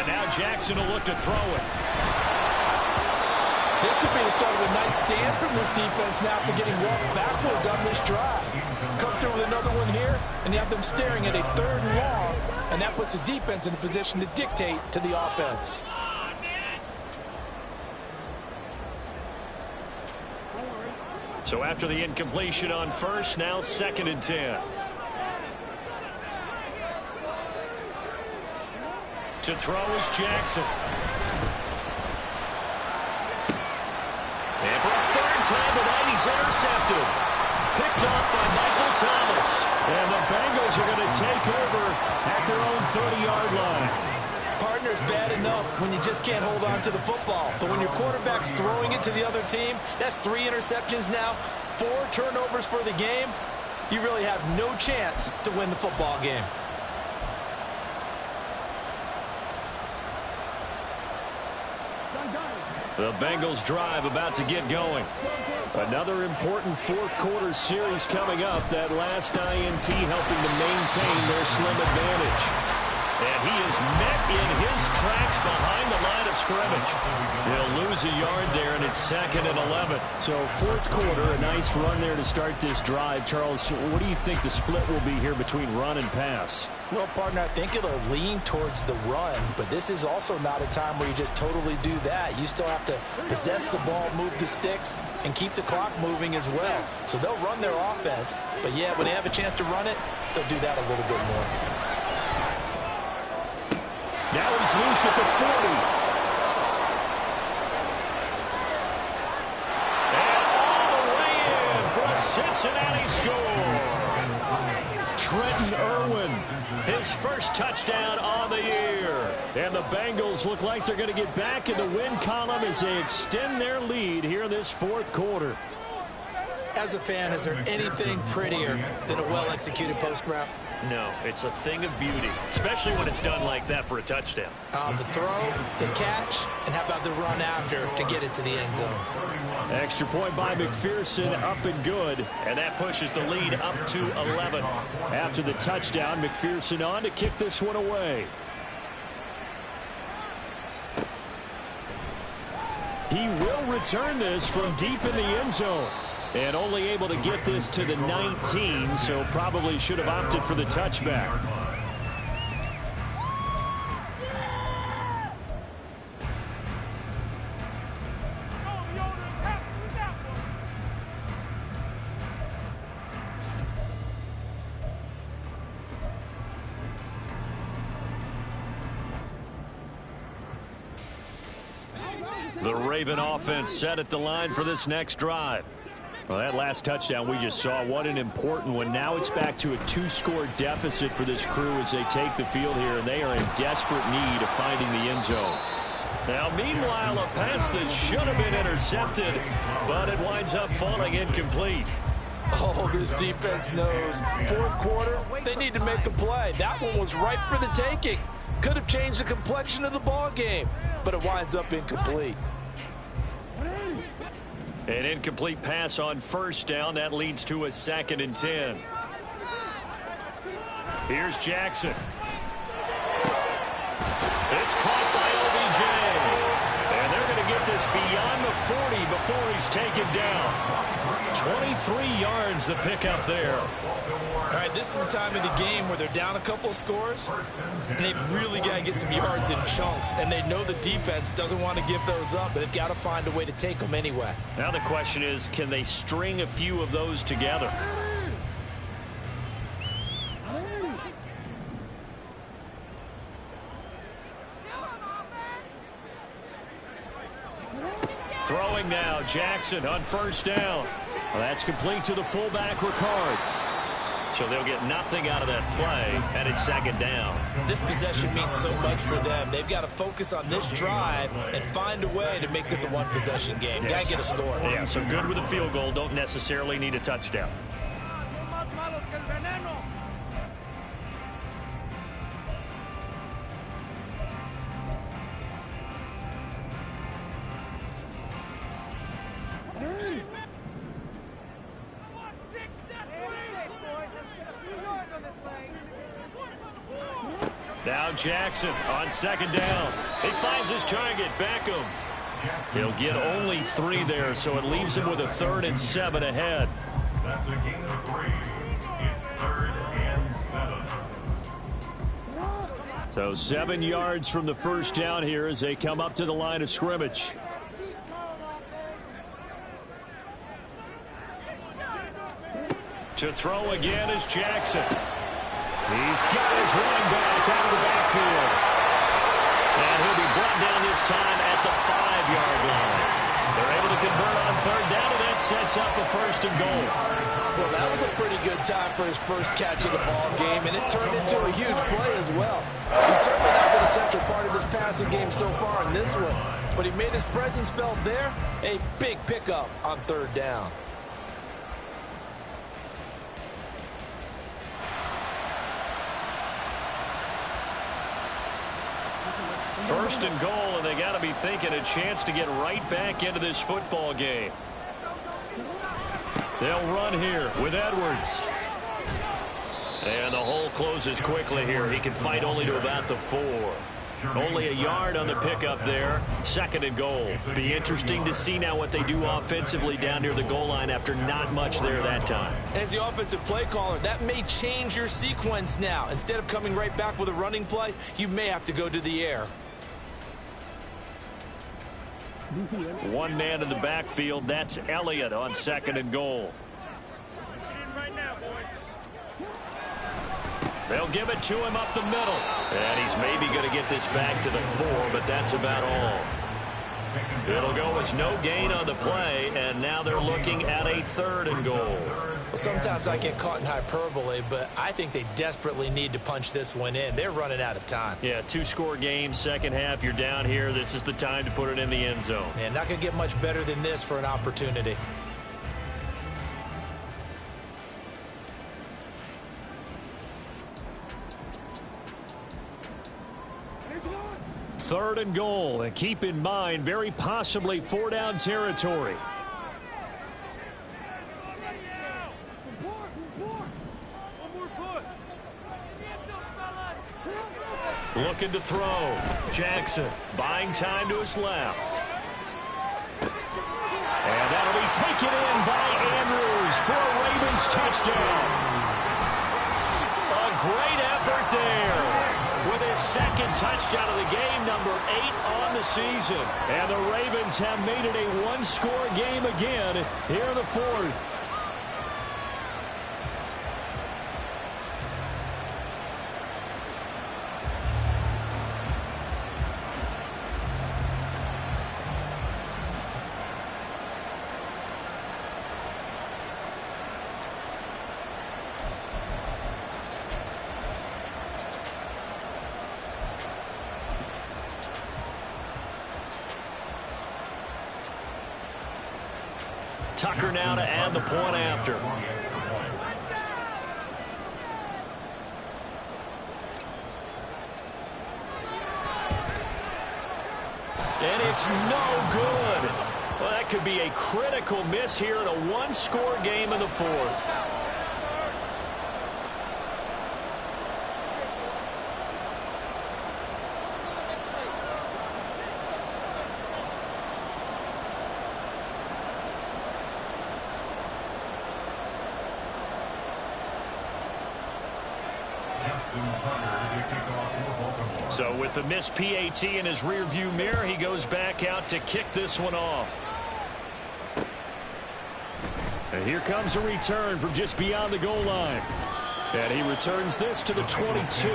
And now Jackson will look to throw it. This could be the start of a nice stand from this defense now for getting walked backwards on this drive. Come through with another one here, and you have them staring at a 3rd and long, and that puts the defense in a position to dictate to the offense. So after the incompletion on first, now 2nd and 10. To throw is Jackson. And for a 3rd time tonight, he's intercepted. Picked off by Michael Thomas. And the Bengals are going to take over at their own 30-yard line. Partner's bad enough when you just can't hold on to the football. But when your quarterback's throwing it to the other team, that's 3 interceptions now, 4 turnovers for the game. You really have no chance to win the football game. The Bengals drive about to get going. Another important 4th quarter series coming up. That last INT helping to maintain their slim advantage. And he is met in his tracks behind the line of scrimmage. They'll lose a yard there, and it's 2nd and 11. So 4th quarter, a nice run there to start this drive. Charles, what do you think the split will be here between run and pass? Well, partner, I think it'll lean towards the run, but this is also not a time where you just totally do that. You still have to possess the ball, move the sticks, and keep the clock moving as well. So they'll run their offense, but yeah, when they have a chance to run it, they'll do that a little bit more. Now he's loose at the 40. And all the way in for a Cincinnati score. Trenton Irwin, his first touchdown on the year. And the Bengals look like they're going to get back in the win column as they extend their lead here in this 4th quarter. As a fan, is there anything prettier than a well-executed post route? No, it's a thing of beauty, especially when it's done like that for a touchdown. The throw, the catch, and how about the run after to get it to the end zone? Extra point by McPherson, up and good. And that pushes the lead up to 11. After the touchdown, McPherson on to kick this one away. He will return this from deep in the end zone. And only able to get this to the 19, so probably should have opted for the touchback. The Raven offense set at the line for this next drive. Well, that last touchdown we just saw, what an important one. Now it's back to a 2-score deficit for this crew as they take the field here, and they are in desperate need of finding the end zone. Now, meanwhile, a pass that should have been intercepted, but it winds up falling incomplete. Oh, this defense knows. 4th quarter, they need to make a play. That one was ripe for the taking. Could have changed the complexion of the ball game, but it winds up incomplete. An incomplete pass on first down. That leads to a 2nd and 10. Here's Jackson. It's caught by OBJ. And they're going to get this beyond the 40 before he's taken down. 23 yards the pickup there. All right, this is the time of the game where they're down a couple of scores, and they've really got to get some yards in chunks, and they know the defense doesn't want to give those up, but they've got to find a way to take them anyway. Now the question is, can they string a few of those together? Throwing now, Jackson on first down. Well, that's complete to the fullback, Ricard. So they'll get nothing out of that play, and it's 2nd down. This possession means so much for them. They've got to focus on this drive and find a way to make this a one-possession game. Yes. Got to get a score. Yeah, so good with a field goal. Don't necessarily need a touchdown. Now Jackson on second down. He finds his target, Beckham. He'll get only 3 there, so it leaves him with a 3rd and 7 ahead. That's a gain of 3. It's 3rd and 7. So 7 yards from the first down here as they come up to the line of scrimmage. To throw again is Jackson. He's got his running back out of the backfield. And he'll be brought down this time at the 5-yard line. They're able to convert on 3rd down, and that sets up a 1st and goal. Well, that was a pretty good time for his first catch of the ball game, and it turned into a huge play as well. He's certainly not been a central part of this passing game so far in this one, but he made his presence felt there. A big pickup on 3rd down. First and goal, and they got to be thinking a chance to get right back into this football game. They'll run here with Edwards. And the hole closes quickly here. He can fight only to about the 4. Only a yard on the pickup there. 2nd and goal. Be interesting to see now what they do offensively down near the goal line after not much there that time. As the offensive play caller, that may change your sequence now. Instead of coming right back with a running play, you may have to go to the air. One man in the backfield. That's Elliott on 2nd and goal. They'll give it to him up the middle. And he's maybe going to get this back to the 4, but that's about all. It'll go as no gain on the play, and now they're looking at a 3rd and goal. Well, sometimes I get caught in hyperbole, but I think they desperately need to punch this one in. They're running out of time. Yeah, 2-score game, second half. You're down here. This is the time to put it in the end zone. Man, not going to get much better than this for an opportunity. Third and goal, and keep in mind, very possibly 4-down territory. Looking to throw. Jackson buying time to his left. And that'll be taken in by Andrews for a Ravens touchdown. A great effort there. With his 2nd touchdown of the game, number 8 on the season. And the Ravens have made it a 1-score game again here in the 4th. Tucker now to add the point after. And it's no good. Well, that could be a critical miss here in a 1-score game in the 4th. So with the missed PAT in his rearview mirror, he goes back out to kick this one off. And here comes a return from just beyond the goal line. And he returns this to the 22.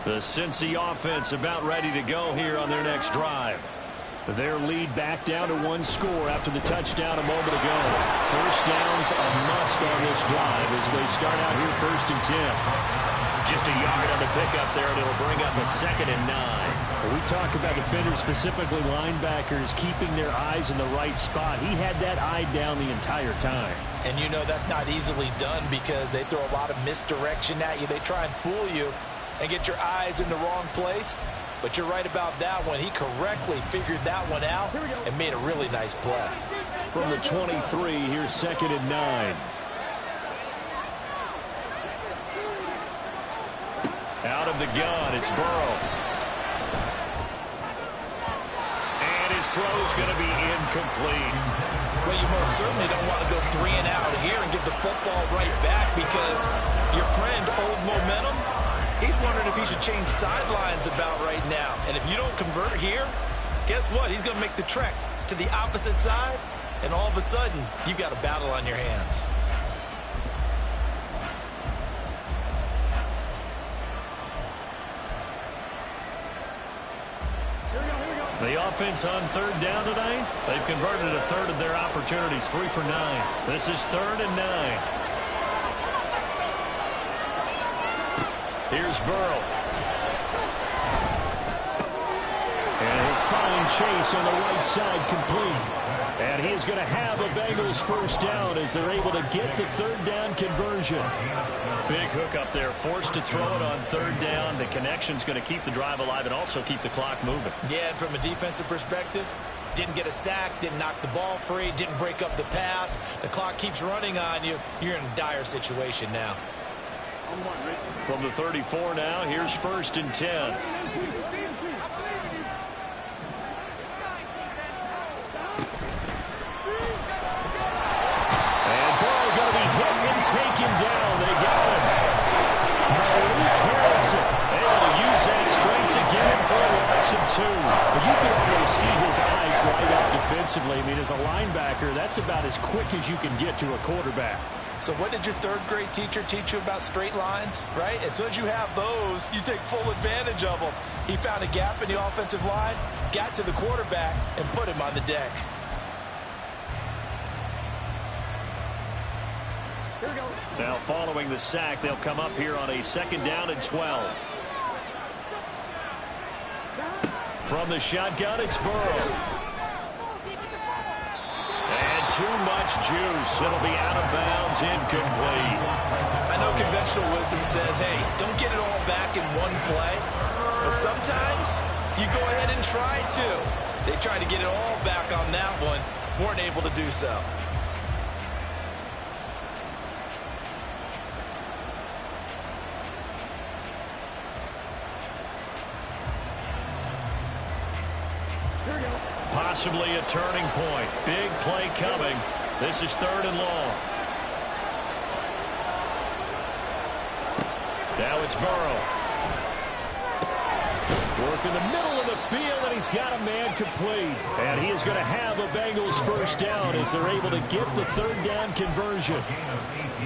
The Cincy offense about ready to go here on their next drive. Their lead back down to 1 score after the touchdown a moment ago. First down's a must on this drive as they start out here 1st and 10. Just a yard on the pickup there, and it'll bring up a 2nd and 9. We talk about defenders, specifically linebackers, keeping their eyes in the right spot. He had that eye down the entire time. And you know that's not easily done because they throw a lot of misdirection at you. They try and fool you and get your eyes in the wrong place. But you're right about that one. He correctly figured that one out and made a really nice play. From the 23, here's 2nd and 9. Out of the gun, it's Burrow. And his throw's going to be incomplete. Well, you most certainly don't want to go 3 and out here and give the football right back because your friend, Old Momentum, he's wondering if he should change sidelines about right now. And if you don't convert here, guess what? He's going to make the trek to the opposite side, and all of a sudden, you've got a battle on your hands. The offense on 3rd down tonight, they've converted a third of their opportunities, 3 for 9. This is 3rd and 9. Here's Burrow. And he'll find Chase on the right side complete. And he is going to have a Bengals first down as they're able to get the 3rd down conversion. Big hook up there, forced to throw it on 3rd down. The connection's going to keep the drive alive and also keep the clock moving. Yeah, and from a defensive perspective, didn't get a sack, didn't knock the ball free, didn't break up the pass. The clock keeps running on you. You're in a dire situation now. From the 34 now, here's 1st and 10. Taken down. They got him. Malik Harrison able to use that strength to get him for a loss of 2. But you can almost see his eyes light up defensively. I mean, as a linebacker, that's about as quick as you can get to a quarterback. So what did your 3rd grade teacher teach you about straight lines, right? As soon as you have those, you take full advantage of them. He found a gap in the offensive line, got to the quarterback, and put him on the deck. Now following the sack, they'll come up here on a 2nd down and 12. From the shotgun, it's Burrow. And too much juice. It'll be out of bounds, incomplete. I know conventional wisdom says, hey, don't get it all back in one play. But sometimes you go ahead and try to. They tried to get it all back on that one. Weren't able to do so. Possibly a turning point. Big play coming. This is 3rd and long. Now it's Burrow. Work in the middle of the field, and he's got a man complete. And he is going to have a Bengals first down as they're able to get the 3rd down conversion.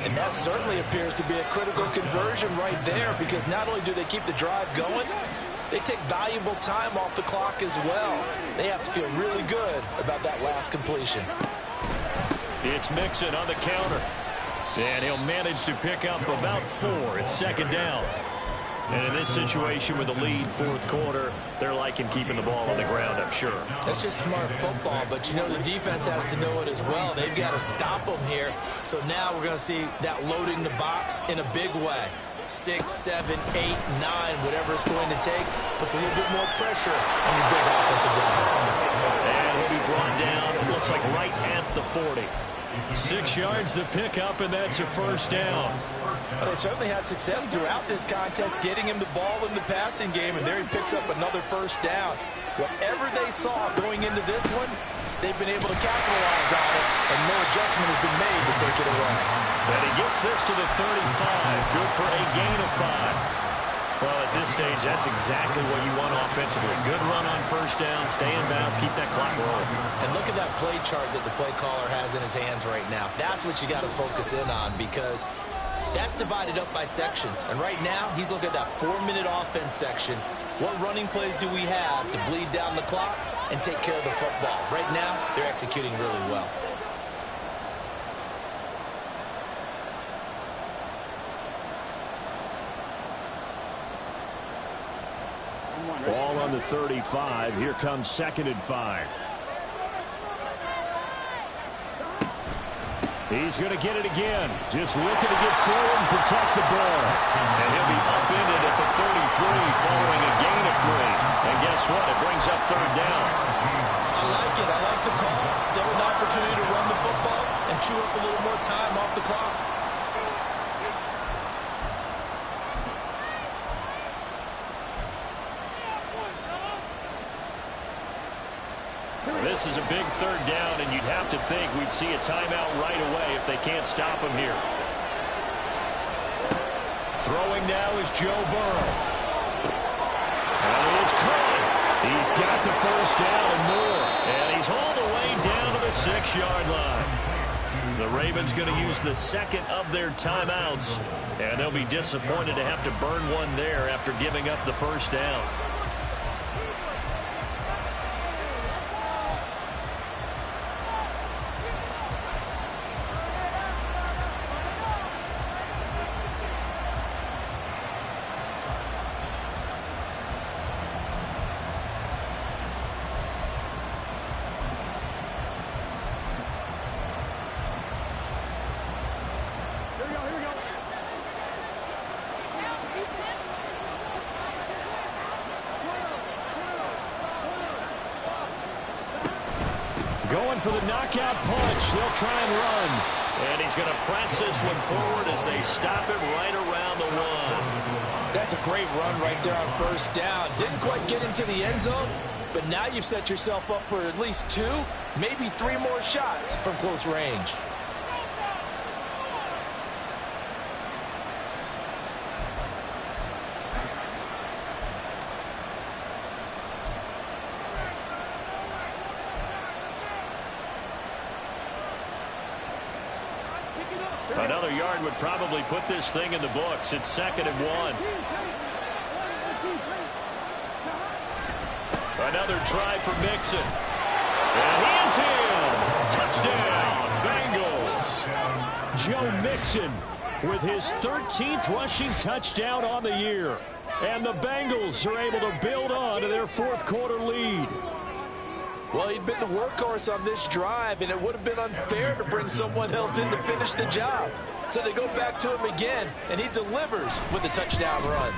And that certainly appears to be a critical conversion right there because not only do they keep the drive going, they take valuable time off the clock as well. They have to feel really good about that last completion. It's Mixon on the counter. And he'll manage to pick up about 4. It's 2nd down. And in this situation with the lead, 4th quarter, they're liking keeping the ball on the ground, I'm sure. That's just smart football, but you know the defense has to know it as well. They've got to stop them here. So now we're going to see that loading the box in a big way. 6, 7, 8, 9, whatever it's going to take, puts a little bit more pressure on your big offensive line. And he'll be brought down, it looks like right at the 40. 6 yards the pickup, and that's a first down. Well, they certainly had success throughout this contest, getting him the ball in the passing game, and there he picks up another first down. Whatever they saw going into this one, they've been able to capitalize on it, and no adjustment has been made to take it away. And he gets this to the 35. Good for a gain of 5. Well, at this stage, that's exactly what you want offensively. Good run on first down, stay in bounds, keep that clock rolling. And look at that play chart that the play caller has in his hands right now. That's what you got to focus in on because that's divided up by sections. And right now, he's looking at that 4-minute offense section. What running plays do we have to bleed down the clock and take care of the football? Right now, they're executing really well. Ball on on the 35. Here comes 2nd and 5. He's going to get it again. Just looking to get forward and protect the ball. And he'll be upended at the 33 following a gain of 3. And guess what? It brings up 3rd down. I like it. I like the call. Still an opportunity to run the football and chew up a little more time off the clock. This is a big 3rd down, and you'd have to think we'd see a timeout right away if they can't stop him here. Throwing now is Joe Burrow. And he is caught. He's got the 1st down and more. And he's hauled away down to the 6-yard line. The Ravens going to use the 2nd of their timeouts. And they'll be disappointed to have to burn one there after giving up the 1st down. Going for the knockout punch. They'll try and run. And he's going to press this one forward as they stop him right around the 1. That's a great run right there on 1st down. Didn't quite get into the end zone, but now you've set yourself up for at least 2, maybe 3 more shots from close range. Another yard would probably put this thing in the books. It's 2nd and 1. Another try for Mixon. And he is in. Touchdown, Bengals. Joe Mixon with his 13th rushing touchdown on the year. And the Bengals are able to build on to their 4th quarter lead. Well, he'd been the workhorse on this drive, and it would have been unfair to bring someone else in to finish the job. So they go back to him again, and he delivers with a touchdown run.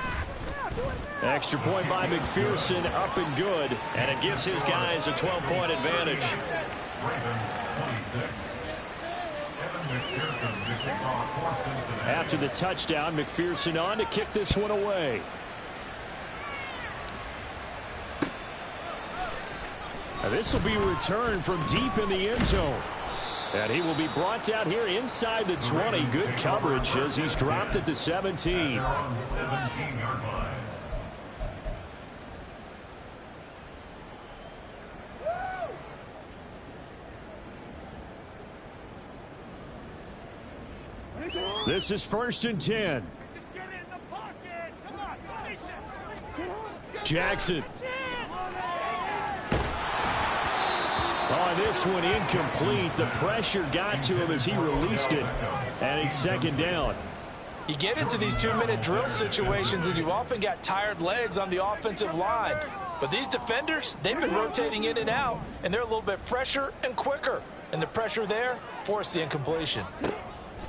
Extra point by McPherson, up and good, and it gives his guys a 12-point advantage. After the touchdown, McPherson on to kick this one away. This will be returned from deep in the end zone. And he will be brought down here inside the 20. Good coverage as he's dropped at the 17. This is 1st and 10. Jackson. Oh, this one incomplete. The pressure got to him as he released it. And it's 2nd down. You get into these 2-minute drill situations and you've often got tired legs on the offensive line. But these defenders, they've been rotating in and out, and they're a little bit fresher and quicker. And the pressure there forced the incompletion.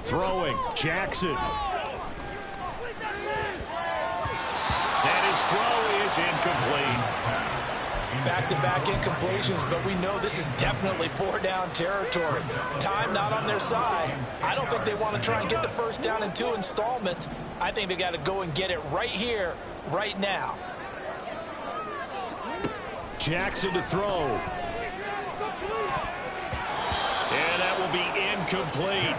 Throwing, Jackson. And his throw is incomplete. Back-to-back incompletions, but we know this is definitely 4-down territory. Time not on their side. I don't think they want to try and get the 1st down in 2 installments. I think they got to go and get it right here, right now. Jackson to throw. And that will be incomplete.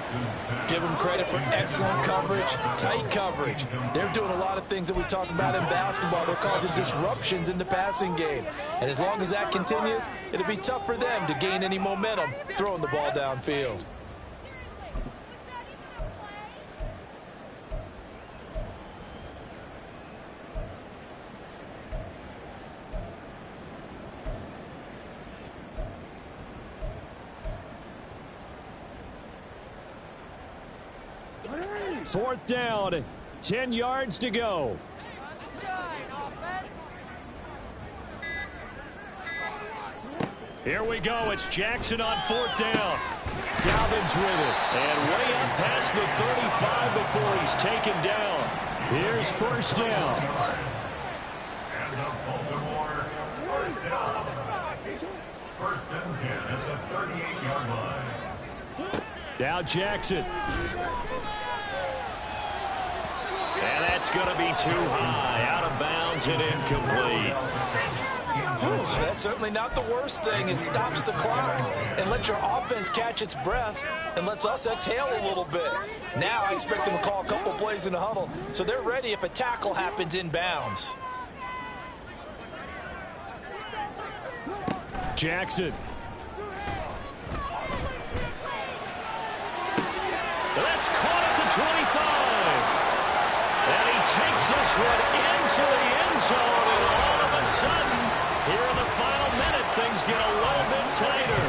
Give them credit for excellent coverage, tight coverage. They're doing a lot of things that we talk about in basketball. They're causing disruptions in the passing game. And as long as that continues, it'll be tough for them to gain any momentum throwing the ball downfield. Fourth down, 10 yards to go. Here we go. It's Jackson on 4th down. Dalvin's with it. And way up past the 35 before he's taken down. Here's 1st down. And the Baltimore first down. 1st and 10 at the 38-yard line. Now Jackson. And that's going to be too high. Out of bounds and incomplete. That's certainly not the worst thing. It stops the clock and lets your offense catch its breath and lets us exhale a little bit. Now I expect them to call a couple plays in the huddle so they're ready if a tackle happens in bounds. Jackson. That's caught at the 25. And he takes this one into the end zone. And all of a sudden, here in the final minute, things get a little bit tighter.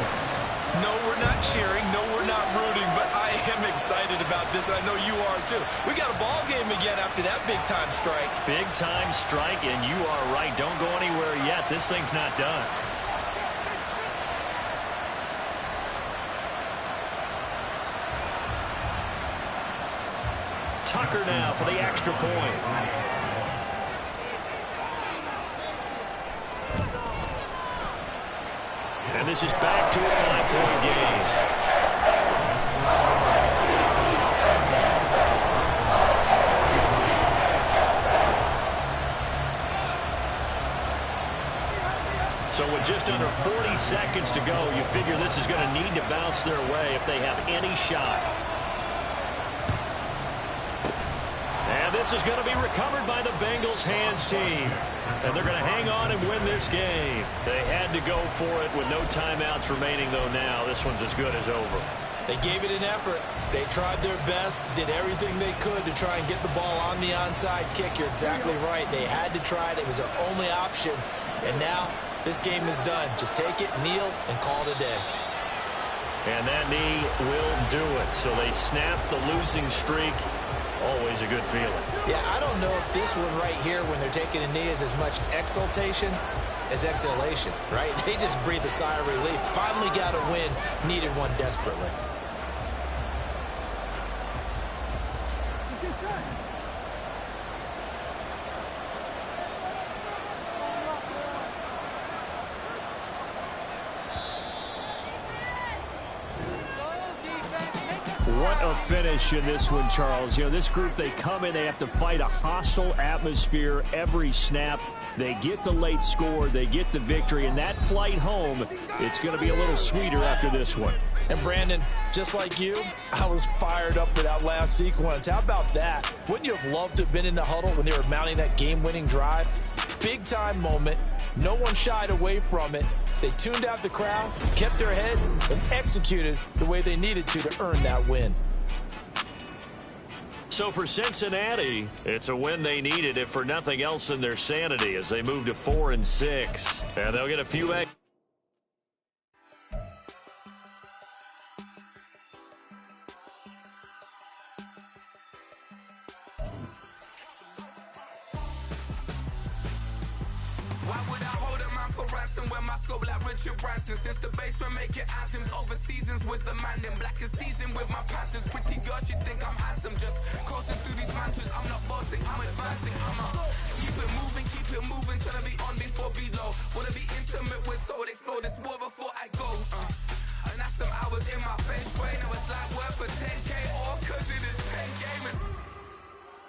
No, we're not cheering. No, we're not rooting. But I am excited about this, and I know you are too. We got a ball game again after that big-time strike. Big-time strike, and you are right. Don't go anywhere yet. This thing's not done. Tucker now for the extra point. And this is back to a 5-point game. So with just under 40 seconds to go, you figure this is going to need to bounce their way if they have any shot. And this is going to be recovered by the Bengals hands team. And they're going to hang on and win this game. They had to go for it with no timeouts remaining, though now this one's as good as over. They gave it an effort. They tried their best, did everything they could to try and get the ball on the onside kick. You're exactly right. They had to try it. It was their only option. And now this game is done. Just take it, kneel, and call it a day. And that knee will do it. So they snap the losing streak. Always a good feeling. Yeah, I don't know if this one right here, when they're taking a knee, is as much exultation as exhalation, right? They just breathe a sigh of relief. Finally got a win, needed one desperately. What a finish in this one, Charles. You know, this group, they come in, they have to fight a hostile atmosphere every snap. They get the late score, they get the victory, and that flight home, it's going to be a little sweeter after this one. And Brandon, just like you, I was fired up for that last sequence. How about that? Wouldn't you have loved to have been in the huddle when they were mounting that game-winning drive? Big-time moment. No one shied away from it. They tuned out the crowd, kept their heads, and executed the way they needed to earn that win. So for Cincinnati, it's a win they needed, if for nothing else in their sanity, as they move to 4-6. And they'll get a few eggs. Why would I hold a man for ransom when my scope like Richard Branson? Since the basement making anthems over seasons with the man in black is teasing with my Panthers. Pretty girl, she think I'm handsome. Just coasting through these mantras. I'm not bossing, I'm advancing. Keep it moving, trying to be on before below. Wanna be intimate with soul, explore this war before I go. And that's some hours in my feng shui. Now it's like work for 10K.